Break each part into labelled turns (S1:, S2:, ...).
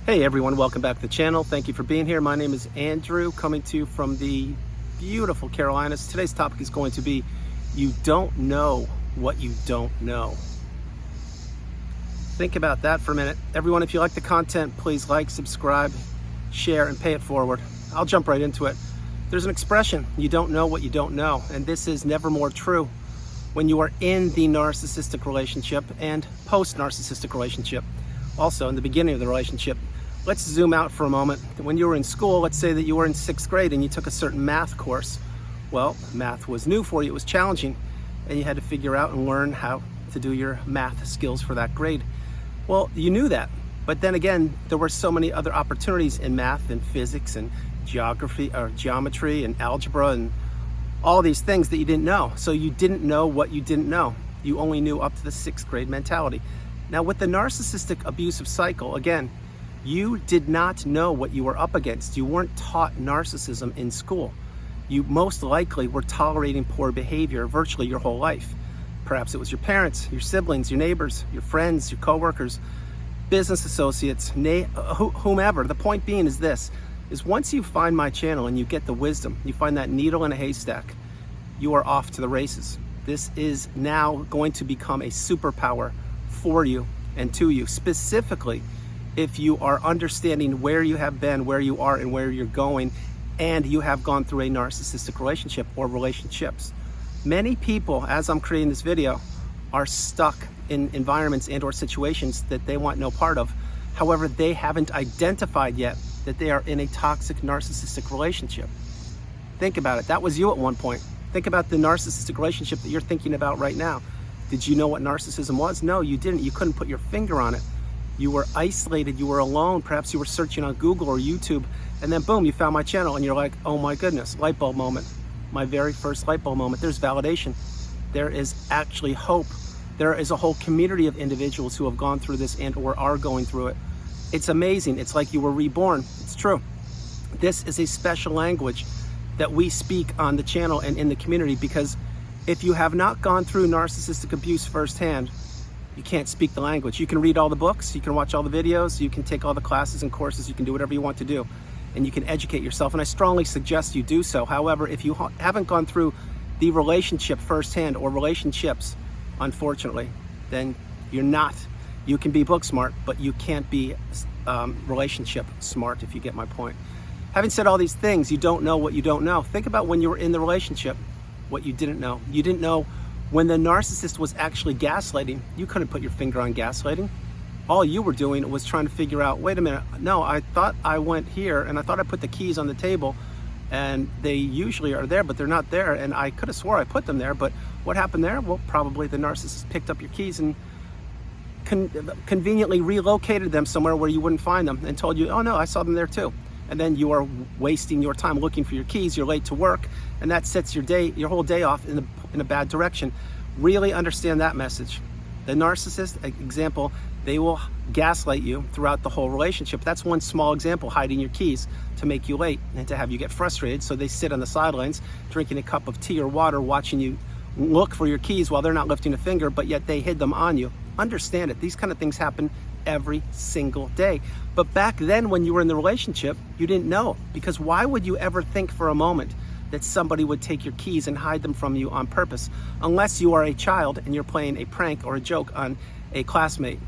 S1: Hey everyone, welcome back to the channel. Thank you for being here. My name is Andrew, coming to you from the beautiful Carolinas. Today's topic is going to be, you don't know what you don't know. Think about that for a minute. Everyone, if you like the content, please like, subscribe, share, and pay it forward. I'll jump right into it. There's an expression, you don't know what you don't know, and this is never more true when you are in the narcissistic relationship and post-narcissistic relationship. Also, in the beginning of the relationship. Let's zoom out for a moment. When you were in school, let's say that you were in 6th grade and you took a certain math course. Well, math was new for you, it was challenging, and you had to figure out and learn how to do your math skills for that grade. Well, you knew that, but then again, there were so many other opportunities in math and physics and geometry and algebra and all these things that you didn't know. So you didn't know what you didn't know. You only knew up to the 6th grade mentality. Now with the narcissistic abusive cycle, again, you did not know what you were up against. You weren't taught narcissism in school. You most likely were tolerating poor behavior virtually your whole life. Perhaps it was your parents, your siblings, your neighbors, your friends, your coworkers, business associates, whomever. The point being is this, is once you find my channel and you get the wisdom, you find that needle in a haystack, you are off to the races. This is now going to become a superpower for you and to you, specifically if you are understanding where you have been, where you are, and where you're going, and you have gone through a narcissistic relationship or relationships. Many people, as I'm creating this video, are stuck in environments and or situations that they want no part of. However, they haven't identified yet that they are in a toxic narcissistic relationship. Think about it. That was you at one point. Think about the narcissistic relationship that you're thinking about right now. Did you know what narcissism was? No, you didn't. You couldn't put your finger on it. You were isolated, you were alone, perhaps you were searching on Google or YouTube, and then boom, you found my channel and you're like, oh my goodness, light bulb moment. My very first light bulb moment. There's validation. There is actually hope. There is a whole community of individuals who have gone through this and or are going through it. It's amazing. It's like you were reborn. It's true. This is a special language that we speak on the channel and in the community, because if you have not gone through narcissistic abuse firsthand, you can't speak the language. You can read all the books, you can watch all the videos, you can take all the classes and courses, you can do whatever you want to do, and you can educate yourself, and I strongly suggest you do so. However, if you haven't gone through the relationship firsthand or relationships, unfortunately, then you're not. You can be book smart, but you can't be relationship smart, if you get my point. Having said all these things, you don't know what you don't know. Think about when you were in the relationship, what you didn't know. You didn't know when the narcissist was actually gaslighting. You couldn't put your finger on gaslighting. All you were doing was trying to figure out, wait a minute, no, I thought I went here and I thought I put the keys on the table and they usually are there, but they're not there. And I could have swore I put them there, but what happened there? Well, probably the narcissist picked up your keys and conveniently relocated them somewhere where you wouldn't find them and told you, oh no, I saw them there too. And then you are wasting your time looking for your keys, you're late to work, and that sets your whole day off in a bad direction. Really understand that message. The narcissist, example, they will gaslight you throughout the whole relationship. That's one small example, hiding your keys to make you late and to have you get frustrated. So they sit on the sidelines, drinking a cup of tea or water, watching you look for your keys while they're not lifting a finger, but yet they hid them on you. Understand it. These kind of things happen every single day. But back then when you were in the relationship, you didn't know, because why would you ever think for a moment that somebody would take your keys and hide them from you on purpose, unless you are a child and you're playing a prank or a joke on a classmate?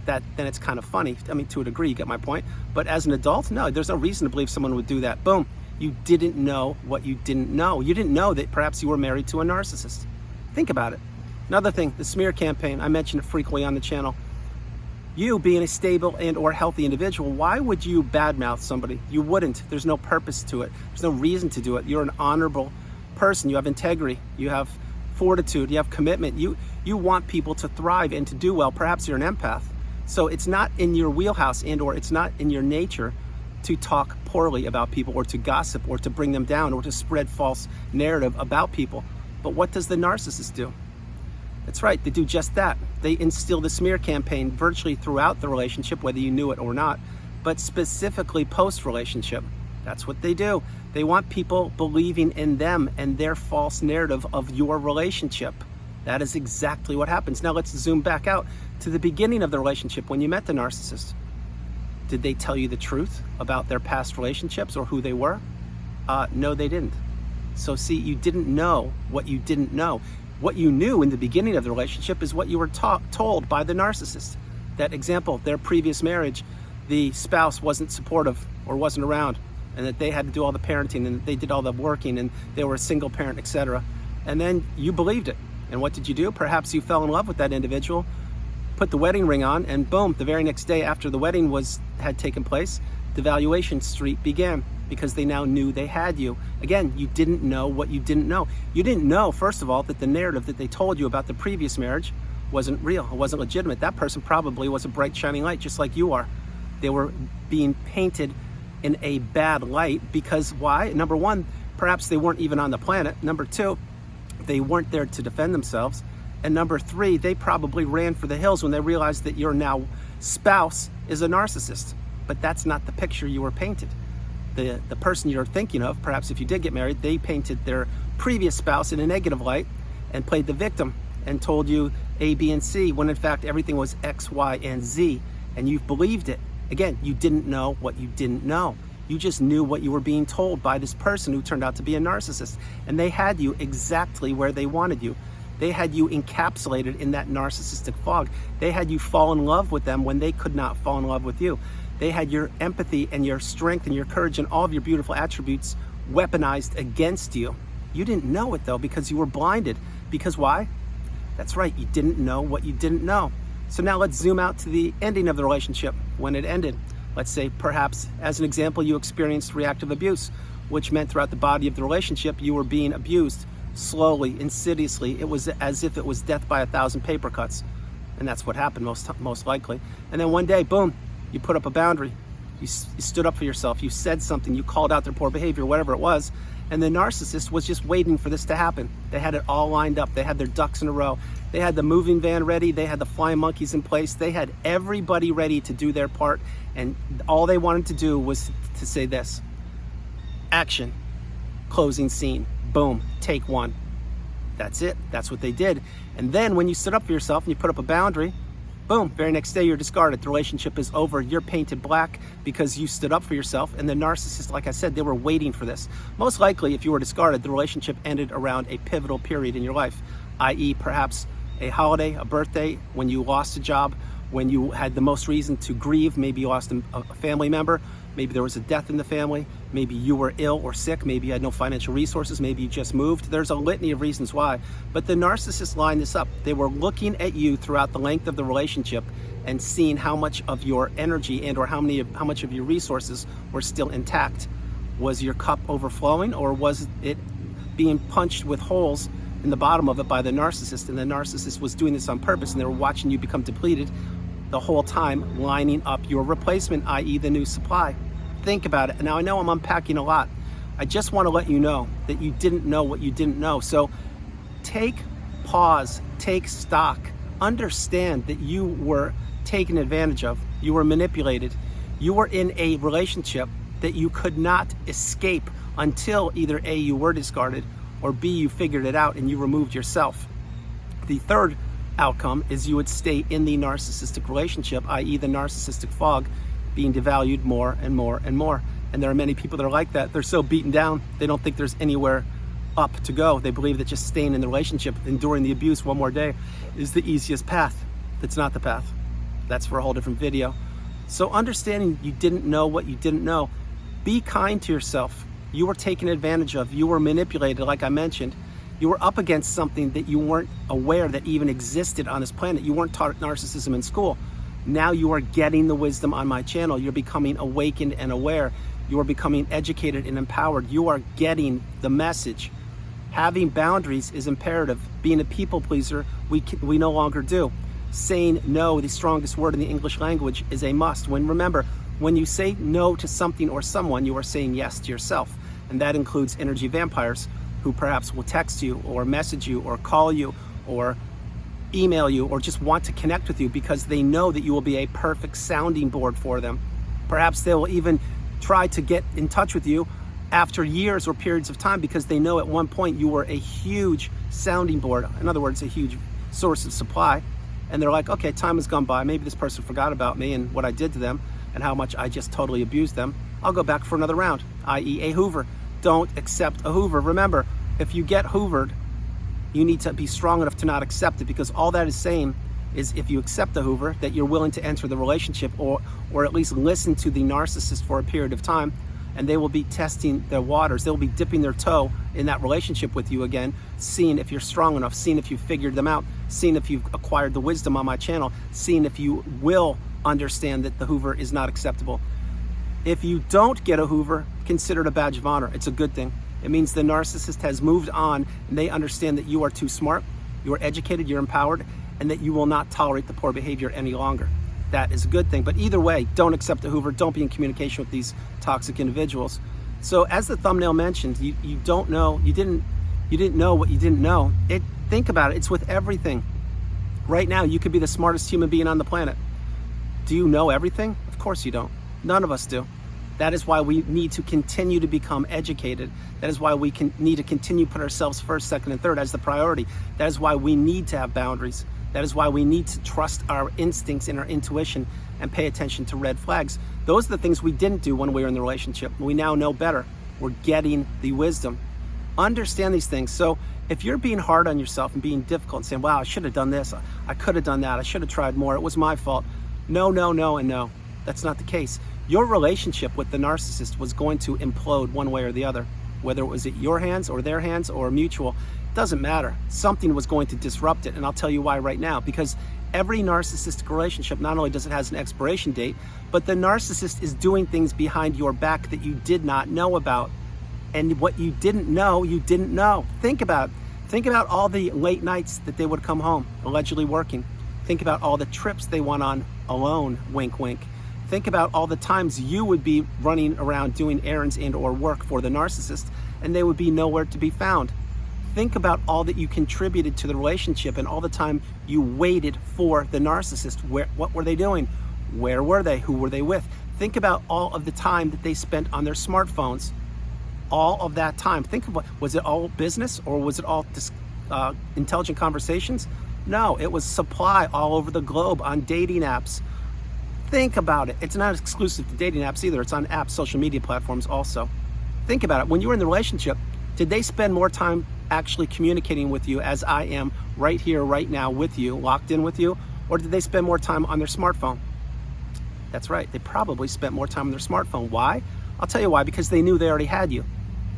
S1: Then it's kind of funny. I mean, to a degree, you get my point. But as an adult, no, there's no reason to believe someone would do that. Boom, you didn't know what you didn't know. You didn't know that perhaps you were married to a narcissist. Think about it. Another thing, the smear campaign, I mention it frequently on the channel. You being a stable and or healthy individual, why would you badmouth somebody? You wouldn't. There's no purpose to it. There's no reason to do it. You're an honorable person. You have integrity. You have fortitude. You have commitment. You want people to thrive and to do well. Perhaps you're an empath. So it's not in your wheelhouse and or it's not in your nature to talk poorly about people or to gossip or to bring them down or to spread false narrative about people. But what does the narcissist do? That's right, they do just that. They instill the smear campaign virtually throughout the relationship, whether you knew it or not, but specifically post-relationship. That's what they do. They want people believing in them and their false narrative of your relationship. That is exactly what happens. Now let's zoom back out to the beginning of the relationship when you met the narcissist. Did they tell you the truth about their past relationships or who they were? No, they didn't. So see, you didn't know what you didn't know. What you knew in the beginning of the relationship is what you were told by the narcissist. That example, their previous marriage, the spouse wasn't supportive or wasn't around, and that they had to do all the parenting and they did all the working and they were a single parent, etc. And then you believed it. And what did you do? Perhaps you fell in love with that individual, put the wedding ring on, and boom, the very next day after the wedding had taken place, the devaluation streak began, because they now knew they had you. Again, you didn't know what you didn't know. You didn't know, first of all, that the narrative that they told you about the previous marriage wasn't real, it wasn't legitimate. That person probably was a bright, shining light, just like you are. They were being painted in a bad light because why? Number one, perhaps they weren't even on the planet. Number two, they weren't there to defend themselves. And number three, they probably ran for the hills when they realized that your now spouse is a narcissist. But that's not the picture you were painted. The person you're thinking of, perhaps if you did get married, they painted their previous spouse in a negative light and played the victim and told you A, B, and C, when in fact everything was X, Y, and Z, and you've believed it. Again, you didn't know what you didn't know. You just knew what you were being told by this person who turned out to be a narcissist, and they had you exactly where they wanted you. They had you encapsulated in that narcissistic fog. They had you fall in love with them when they could not fall in love with you. They had your empathy and your strength and your courage and all of your beautiful attributes weaponized against you. You didn't know it though, because you were blinded. Because why? That's right, you didn't know what you didn't know. So now let's zoom out to the ending of the relationship, when it ended. Let's say perhaps, as an example, you experienced reactive abuse, which meant throughout the body of the relationship you were being abused slowly, insidiously. It was as if it was death by 1,000 paper cuts. And that's what happened most likely. And then one day, boom, you put up a boundary. You stood up for yourself. You said something. You called out their poor behavior, whatever it was. And the narcissist was just waiting for this to happen. They had it all lined up. They had their ducks in a row. They had the moving van ready. They had the flying monkeys in place. They had everybody ready to do their part. And all they wanted to do was to say this: action, closing scene, boom, take one. That's it. That's what they did. And then when you stood up for yourself and you put up a boundary, boom, very next day you're discarded. The relationship is over. You're painted black because you stood up for yourself. And the narcissist, like I said, they were waiting for this. Most likely, if you were discarded, the relationship ended around a pivotal period in your life, i.e. perhaps a holiday, a birthday, when you lost a job, when you had the most reason to grieve. Maybe you lost a family member. Maybe there was a death in the family. Maybe you were ill or sick. Maybe you had no financial resources. Maybe you just moved. There's a litany of reasons why. But the narcissists lined this up. They were looking at you throughout the length of the relationship and seeing how much of your energy and or how much of your resources were still intact. Was your cup overflowing, or was it being punched with holes in the bottom of it by the narcissist? And the narcissist was doing this on purpose, and they were watching you become depleted the whole time, lining up your replacement, i.e. the new supply. Think about it. Now, I know I'm unpacking a lot. I just want to let you know that you didn't know what you didn't know. So take pause, take stock, understand that you were taken advantage of, you were manipulated, you were in a relationship that you could not escape until either A, you were discarded, or B, you figured it out and you removed yourself. The third outcome is you would stay in the narcissistic relationship, i.e. the narcissistic fog, being devalued more and more and more. And there are many people that are like that. They're so beaten down, they don't think there's anywhere up to go. They believe that just staying in the relationship, enduring the abuse one more day, is the easiest path. That's not the path. That's for a whole different video. So understanding you didn't know what you didn't know, be kind to yourself. You were taken advantage of. You were manipulated, like I mentioned. You were up against something that you weren't aware that even existed on this planet. You weren't taught narcissism in school. Now you are getting the wisdom on my channel. You're becoming awakened and aware. You are becoming educated and empowered. You are getting the message. Having boundaries is imperative. Being a people pleaser, we no longer do. Saying no, the strongest word in the English language, is a must. Remember, when you say no to something or someone, you are saying yes to yourself. And that includes energy vampires, who perhaps will text you or message you or call you or email you or just want to connect with you because they know that you will be a perfect sounding board for them. Perhaps they will even try to get in touch with you after years or periods of time because they know at one point you were a huge sounding board, in other words, a huge source of supply. And they're like, okay, time has gone by. Maybe this person forgot about me and what I did to them. and how much I just totally abused them, I'll go back for another round, i.e. a Hoover. Don't accept a Hoover. Remember, if you get Hoovered, you need to be strong enough to not accept it, because all that is saying is if you accept the Hoover, that you're willing to enter the relationship or at least listen to the narcissist for a period of time, and they will be testing their waters. They'll be dipping their toe in that relationship with you again, seeing if you're strong enough, seeing if you've figured them out, seeing if you've acquired the wisdom on my channel, seeing if you will understand that the Hoover is not acceptable. If you don't get a Hoover, consider it a badge of honor. It's a good thing. It means the narcissist has moved on and they understand that you are too smart, you're educated, you're empowered, and that you will not tolerate the poor behavior any longer. That is a good thing. But either way, don't accept the Hoover. Don't be in communication with these toxic individuals. So as the thumbnail mentioned, you don't know, you didn't know what you didn't know. Think about it. It's with everything. Right now, you could be the smartest human being on the planet. Do you know everything? Of course you don't. None of us do. That is why we need to continue to become educated. That is why we need to continue to put ourselves first, second, and third as the priority. That is why we need to have boundaries. That is why we need to trust our instincts and our intuition and pay attention to red flags. Those are the things we didn't do when we were in the relationship. We now know better. We're getting the wisdom. Understand these things. So if you're being hard on yourself and being difficult and saying, wow, I should have done this, I could have done that, I should have tried more, it was my fault. No, no, no, and no. That's not the case. Your relationship with the narcissist was going to implode one way or the other. Whether it was at your hands or their hands or mutual, doesn't matter. Something was going to disrupt it, and I'll tell you why right now. Because every narcissistic relationship, not only does it have an expiration date, but the narcissist is doing things behind your back that you did not know about. And what you didn't know, you didn't know. Think about it. Think about all the late nights that they would come home, allegedly working. Think about all the trips they went on alone, wink, wink. Think about all the times you would be running around doing errands and or work for the narcissist, and they would be nowhere to be found. Think about all that you contributed to the relationship and all the time you waited for the narcissist. What were they doing? Where were they? Who were they with? Think about all of the time that they spent on their smartphones. All of that time. Think of was it all business or was it all intelligent conversations? No, it was supply all over the globe on dating apps. Think about it. It's not exclusive to dating apps either. It's on apps, social media platforms also. Think about it. When you were in the relationship, did they spend more time actually communicating with you as I am right here, right now with you, locked in with you? Or did they spend more time on their smartphone? That's right. They probably spent more time on their smartphone. Why? I'll tell you why. Because they knew they already had you.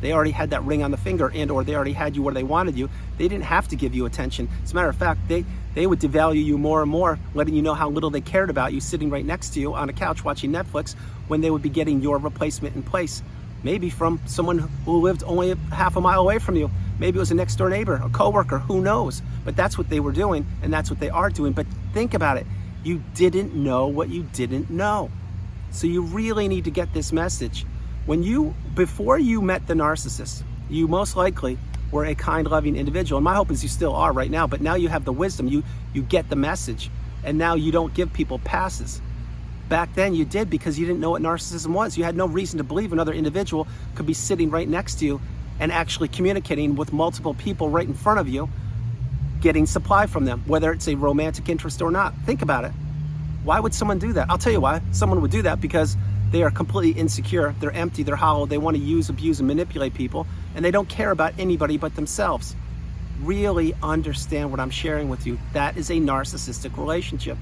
S1: They already had that ring on the finger and or they already had you where they wanted you. They didn't have to give you attention. As a matter of fact, they would devalue you more and more, letting you know how little they cared about you sitting right next to you on a couch watching Netflix when they would be getting your replacement in place. Maybe from someone who lived only half a mile away from you. Maybe it was a next door neighbor, a coworker, who knows? But that's what they were doing and that's what they are doing. But think about it. You didn't know what you didn't know. So you really need to get this message. Before you met the narcissist, you most likely were a kind, loving individual. And my hope is you still are right now, but now you have the wisdom, you get the message, and now you don't give people passes. Back then you did because you didn't know what narcissism was. You had no reason to believe another individual could be sitting right next to you and actually communicating with multiple people right in front of you, getting supply from them, whether it's a romantic interest or not. Think about it. Why would someone do that? I'll tell you why. Someone would do that because they are completely insecure, they're empty, they're hollow, they want to use, abuse, and manipulate people, and they don't care about anybody but themselves. Really understand what I'm sharing with you. That is a narcissistic relationship.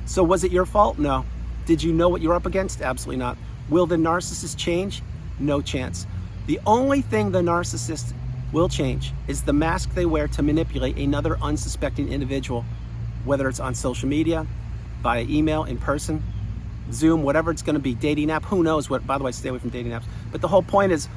S1: So was it your fault? No. Did you know what you're up against? Absolutely not. Will the narcissist change? No chance. The only thing the narcissist will change is the mask they wear to manipulate another unsuspecting individual, whether it's on social media, via email, in person, Zoom, whatever it's going to be, dating app, who knows what. By the way, stay away from dating apps. But the whole point is,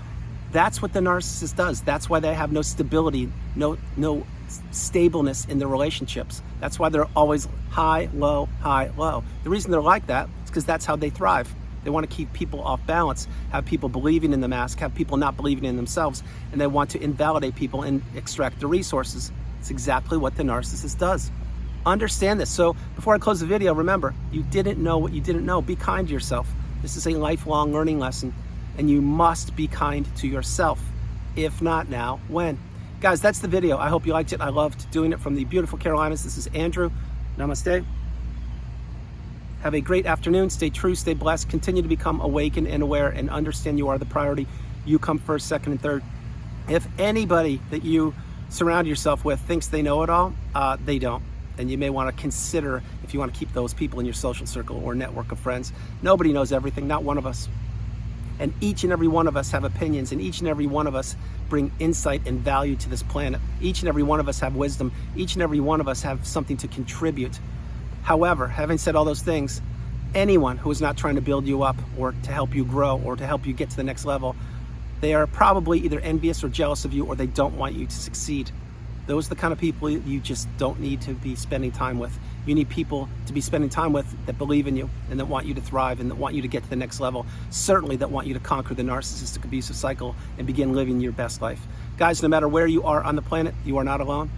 S1: that's what the narcissist does. That's why they have no stability, no stableness in their relationships. That's why they're always high, low, high, low. The reason they're like that is because that's how they thrive. They want to keep people off balance, have people believing in the mask, have people not believing in themselves, and they want to invalidate people and extract the resources. It's exactly what the narcissist does. Understand this. So before I close the video, remember, you didn't know what you didn't know. Be kind to yourself. This is a lifelong learning lesson, and you must be kind to yourself. If not now, when? Guys, that's the video. I hope you liked it. I loved doing it from the beautiful Carolinas. This is Andrew. Namaste. Have a great afternoon. Stay true, stay blessed. Continue to become awakened and aware, and understand you are the priority. You come first, second, and third. If anybody that you surround yourself with thinks they know it all, they don't. And you may want to consider if you want to keep those people in your social circle or network of friends. Nobody knows everything, not one of us. And each and every one of us have opinions, and each and every one of us bring insight and value to this planet. Each and every one of us have wisdom. Each and every one of us have something to contribute. However, having said all those things, anyone who is not trying to build you up or to help you grow or to help you get to the next level, they are probably either envious or jealous of you, or they don't want you to succeed. Those are the kind of people you just don't need to be spending time with. You need people to be spending time with that believe in you and that want you to thrive and that want you to get to the next level. Certainly that want you to conquer the narcissistic abusive cycle and begin living your best life. Guys, no matter where you are on the planet, you are not alone.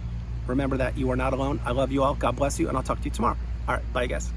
S1: Remember that you are not alone. I love you all. God bless you, and I'll talk to you tomorrow. All right, bye guys.